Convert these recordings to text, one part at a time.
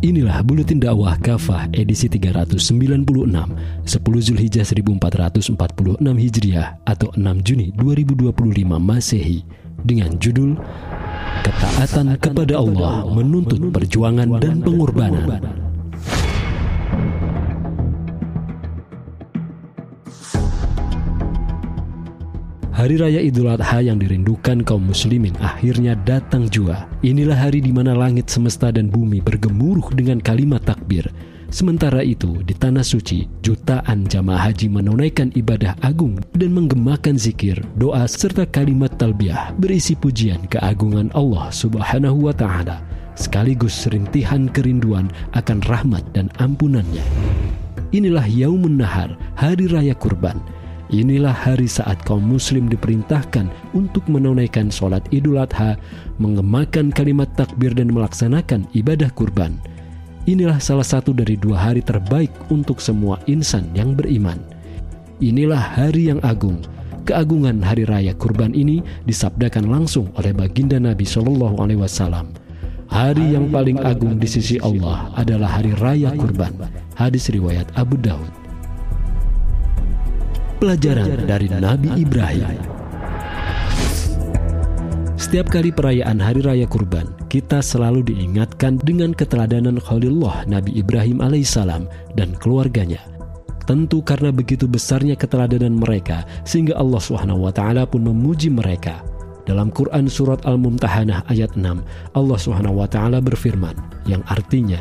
Inilah Buletin Dakwah Kafah edisi 396, 10 Zulhijjah 1446 Hijriah atau 6 Juni 2025 Masehi dengan judul Ketaatan kepada Allah menuntut perjuangan dan pengorbanan. Hari Raya Idul Adha yang dirindukan kaum muslimin akhirnya datang jua. Inilah hari di mana langit semesta dan bumi bergemuruh dengan kalimat takbir. Sementara itu, di Tanah Suci, jutaan jamaah haji menunaikan ibadah agung dan menggemakan zikir, doa, serta kalimat talbiyah berisi pujian keagungan Allah Subhanahu wa Ta'ala, sekaligus rintihan kerinduan akan rahmat dan ampunannya. Inilah Yaumun Nahar, Hari Raya Kurban. Inilah hari saat kaum muslim diperintahkan untuk menunaikan sholat Idul Adha, menggemakan kalimat takbir dan melaksanakan ibadah kurban. Inilah salah satu dari 2 hari terbaik untuk semua insan yang beriman. Inilah hari yang agung. Keagungan hari raya kurban ini disabdakan langsung oleh baginda Nabi SAW. Hari yang paling agung di sisi Allah adalah hari raya kurban. Hadis riwayat Abu Daud. Pelajaran dari Nabi Ibrahim. Setiap kali perayaan Hari Raya Kurban, kita selalu diingatkan dengan keteladanan Khalilullah Nabi Ibrahim alaihissalam dan keluarganya. Tentu karena begitu besarnya keteladanan mereka, sehingga Allah SWT pun memuji mereka. Dalam Quran Surat Al-Mumtahanah ayat 6, Allah SWT berfirman, yang artinya,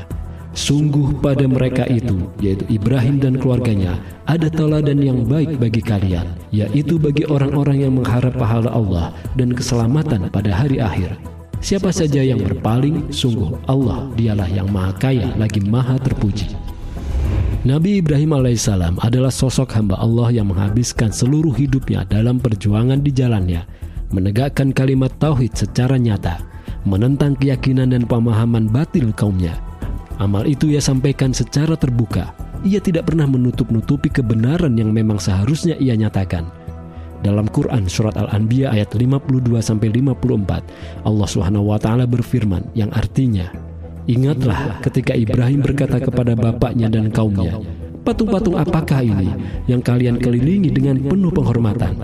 sungguh pada mereka itu, yaitu Ibrahim dan keluarganya, ada teladan yang baik bagi kalian, yaitu bagi orang-orang yang mengharap pahala Allah dan keselamatan pada hari akhir. Siapa saja yang berpaling, sungguh Allah dialah yang maha kaya lagi maha terpuji. Nabi Ibrahim alaihissalam adalah sosok hamba Allah yang menghabiskan seluruh hidupnya dalam perjuangan di jalannya, menegakkan kalimat tauhid secara nyata, menentang keyakinan dan pemahaman batil kaumnya. Amal itu ia sampaikan secara terbuka. Ia tidak pernah menutup-nutupi kebenaran yang memang seharusnya ia nyatakan. Dalam Quran Surat Al-Anbiya ayat 52-54, Allah SWT berfirman yang artinya, ingatlah ketika Ibrahim berkata kepada bapaknya dan kaumnya, patung-patung apakah ini yang kalian kelilingi dengan penuh penghormatan?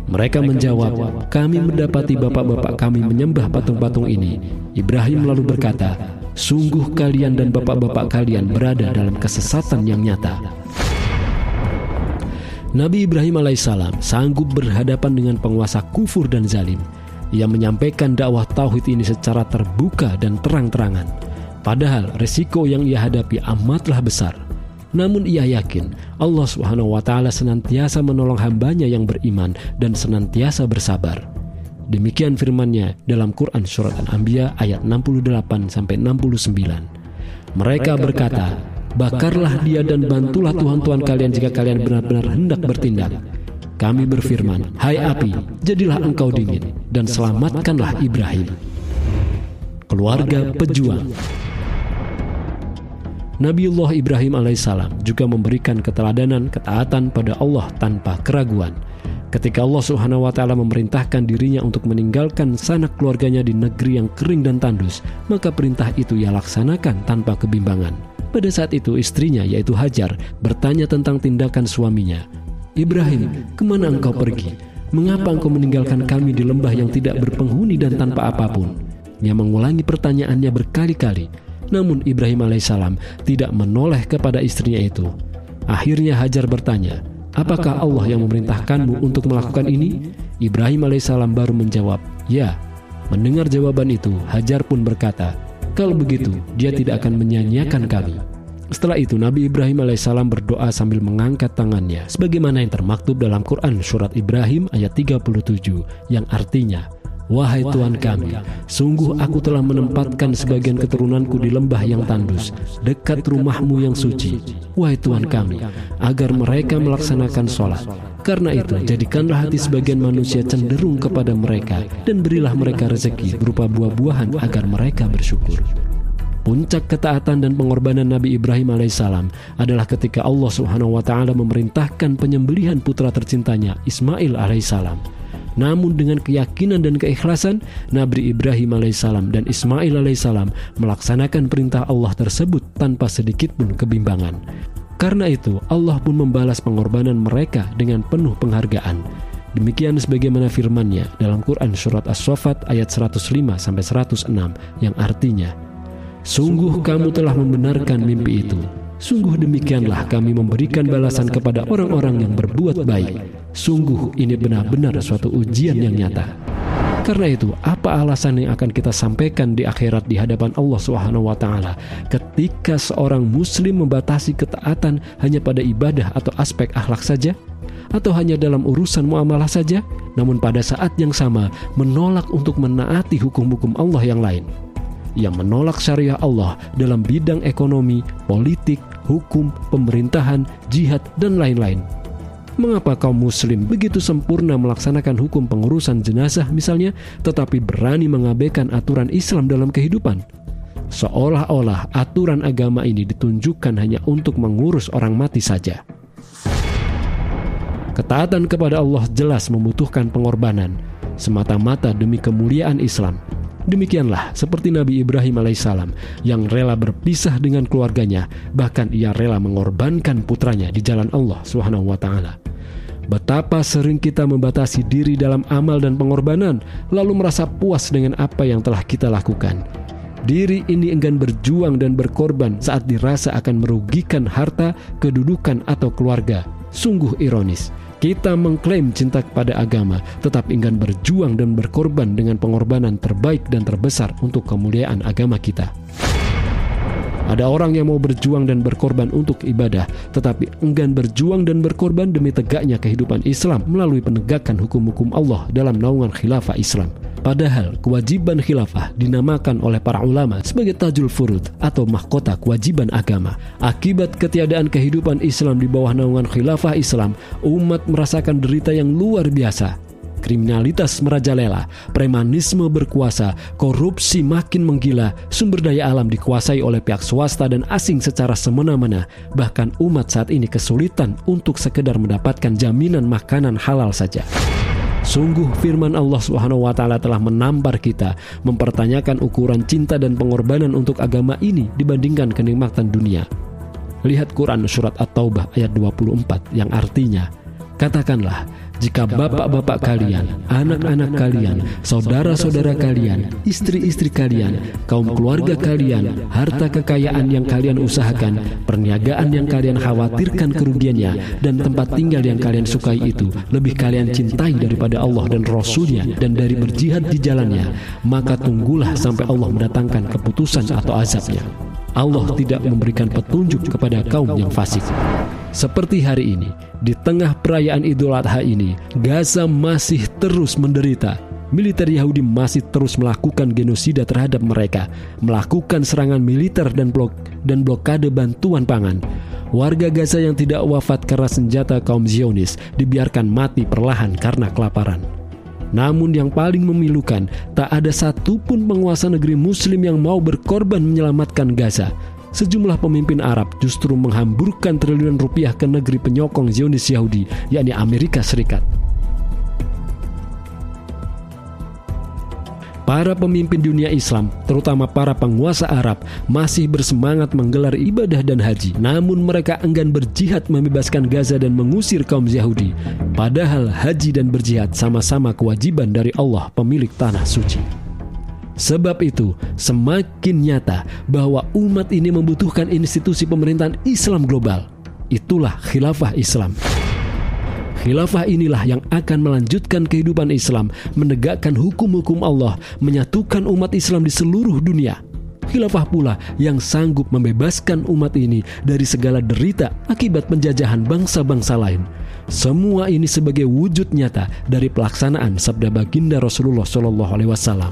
Mereka menjawab, kami mendapati bapak-bapak kami menyembah patung-patung ini. Ibrahim lalu berkata, sungguh kalian dan bapak-bapak kalian berada dalam kesesatan yang nyata. Nabi Ibrahim alaihissalam sanggup berhadapan dengan penguasa kufur dan zalim. Ia menyampaikan dakwah tauhid ini secara terbuka dan terang-terangan. Padahal resiko yang ia hadapi amatlah besar. Namun ia yakin Allah SWT senantiasa menolong hambanya yang beriman dan senantiasa bersabar. Demikian firman-Nya dalam Quran Surat Al-Anbiya ayat 68-69. Mereka berkata, bakarlah dia dan bantulah Tuhan-Tuhan kalian jika kalian benar-benar hendak bertindak. Kami berfirman, hai api, jadilah engkau dingin dan selamatkanlah Ibrahim. Keluarga pejuang. Nabiullah Ibrahim alaihissalam juga memberikan keteladanan ketaatan pada Allah tanpa keraguan. Ketika Allah SWT memerintahkan dirinya untuk meninggalkan sanak keluarganya di negeri yang kering dan tandus, maka perintah itu ia laksanakan tanpa kebimbangan. Pada saat itu istrinya yaitu Hajar bertanya tentang tindakan suaminya. Ibrahim, kemana engkau pergi? Mengapa engkau meninggalkan kami di lembah yang tidak berpenghuni dan tanpa apapun? Ia mengulangi pertanyaannya berkali-kali. Namun Ibrahim alaihissalam tidak menoleh kepada istrinya itu. Akhirnya Hajar bertanya, apakah Allah yang memerintahkanmu untuk melakukan ini? Ibrahim alaihissalam baru menjawab, ya. Mendengar jawaban itu, Hajar pun berkata, kalau begitu dia tidak akan menyanyiakan kami. Setelah itu Nabi Ibrahim alaihissalam berdoa sambil mengangkat tangannya, sebagaimana yang termaktub dalam Quran Surat Ibrahim ayat 37, yang artinya, wahai Tuhan kami, sungguh aku telah menempatkan sebagian keturunanku di lembah yang tandus, dekat rumah-Mu yang suci. Wahai Tuhan kami, agar mereka melaksanakan sholat. Karena itu, jadikanlah hati sebagian manusia cenderung kepada mereka, dan berilah mereka rezeki berupa buah-buahan agar mereka bersyukur. Puncak ketaatan dan pengorbanan Nabi Ibrahim alaihissalam adalah ketika Allah SWT memerintahkan penyembelihan putra tercintanya Ismail alaihissalam. Namun dengan keyakinan dan keikhlasan, Nabi Ibrahim alaihissalam dan Ismail alaihissalam melaksanakan perintah Allah tersebut tanpa sedikit pun kebimbangan. Karena itu, Allah pun membalas pengorbanan mereka dengan penuh penghargaan. Demikian sebagaimana firman-Nya dalam Quran surat As-Saffat ayat 105-106 yang artinya, "Sungguh kamu telah membenarkan mimpi itu. Sungguh demikianlah kami memberikan balasan kepada orang-orang yang berbuat baik. Sungguh ini benar-benar suatu ujian yang nyata." Karena itu, apa alasan yang akan kita sampaikan di akhirat di hadapan Allah SWT ketika seorang muslim membatasi ketaatan hanya pada ibadah atau aspek akhlak saja? Atau hanya dalam urusan muamalah saja? Namun pada saat yang sama menolak untuk menaati hukum-hukum Allah yang lain. Yang menolak syariah Allah dalam bidang ekonomi, politik, hukum, pemerintahan, jihad, dan lain-lain. Mengapa kaum muslim begitu sempurna melaksanakan hukum pengurusan jenazah misalnya, tetapi berani mengabaikan aturan Islam dalam kehidupan? Seolah-olah aturan agama ini ditunjukkan hanya untuk mengurus orang mati saja. Ketaatan kepada Allah jelas membutuhkan pengorbanan, semata-mata demi kemuliaan Islam. Demikianlah seperti Nabi Ibrahim alaihissalam yang rela berpisah dengan keluarganya, bahkan ia rela mengorbankan putranya di jalan Allah SWT. Betapa sering kita membatasi diri dalam amal dan pengorbanan, lalu merasa puas dengan apa yang telah kita lakukan. Diri ini enggan berjuang dan berkorban saat dirasa akan merugikan harta, kedudukan, atau keluarga. Sungguh ironis. Kita mengklaim cinta kepada agama, tetap enggan berjuang dan berkorban dengan pengorbanan terbaik dan terbesar untuk kemuliaan agama kita. Ada orang yang mau berjuang dan berkorban untuk ibadah, tetapi enggan berjuang dan berkorban demi tegaknya kehidupan Islam melalui penegakan hukum-hukum Allah dalam naungan khilafah Islam. Padahal kewajiban khilafah dinamakan oleh para ulama sebagai tajul furud atau mahkota kewajiban agama. Akibat ketiadaan kehidupan Islam di bawah naungan khilafah Islam, umat merasakan derita yang luar biasa. Kriminalitas merajalela, premanisme berkuasa, korupsi makin menggila, sumber daya alam dikuasai oleh pihak swasta dan asing secara semena-mena. Bahkan umat saat ini kesulitan untuk sekedar mendapatkan jaminan makanan halal saja. Sungguh firman Allah SWT telah menampar kita, mempertanyakan ukuran cinta dan pengorbanan untuk agama ini dibandingkan kenikmatan dunia. Lihat Quran surat At-Taubah ayat 24 yang artinya, "Katakanlah, jika bapak-bapak kalian, anak-anak kalian, saudara-saudara kalian, istri-istri kalian, kaum keluarga kalian, harta kekayaan yang kalian usahakan, perniagaan yang kalian khawatirkan kerugiannya, dan tempat tinggal yang kalian sukai itu lebih kalian cintai daripada Allah dan Rasul-Nya dan dari berjihad di jalannya, maka tunggulah sampai Allah mendatangkan keputusan atau azabnya. Allah tidak memberikan petunjuk kepada kaum yang fasik." Seperti hari ini, di tengah perayaan Idul Adha ini, Gaza masih terus menderita. Militer Yahudi masih terus melakukan genosida terhadap mereka, melakukan serangan militer dan blokade bantuan pangan. Warga Gaza yang tidak wafat karena senjata kaum Zionis dibiarkan mati perlahan karena kelaparan. Namun yang paling memilukan, tak ada satupun penguasa negeri muslim yang mau berkorban menyelamatkan Gaza. Sejumlah pemimpin Arab justru menghamburkan triliunan rupiah ke negeri penyokong Zionis Yahudi, yakni Amerika Serikat. Para pemimpin dunia Islam, terutama para penguasa Arab, masih bersemangat menggelar ibadah dan haji. Namun mereka enggan berjihad membebaskan Gaza dan mengusir kaum Yahudi. Padahal haji dan berjihad sama-sama kewajiban dari Allah, pemilik tanah suci. Sebab itu, semakin nyata bahwa umat ini membutuhkan institusi pemerintahan Islam global. Itulah khilafah Islam. Khilafah inilah yang akan melanjutkan kehidupan Islam, menegakkan hukum-hukum Allah, menyatukan umat Islam di seluruh dunia. Khilafah pula yang sanggup membebaskan umat ini dari segala derita akibat penjajahan bangsa-bangsa lain. Semua ini sebagai wujud nyata dari pelaksanaan sabda baginda Rasulullah SAW.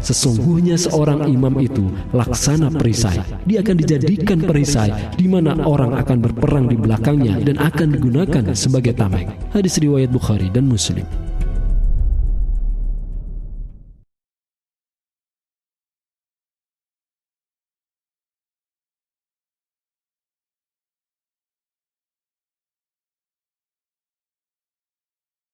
Sesungguhnya seorang imam itu laksana perisai. Dia akan dijadikan perisai di mana orang akan berperang di belakangnya dan akan digunakan sebagai tameng. Hadis riwayat Bukhari dan Muslim.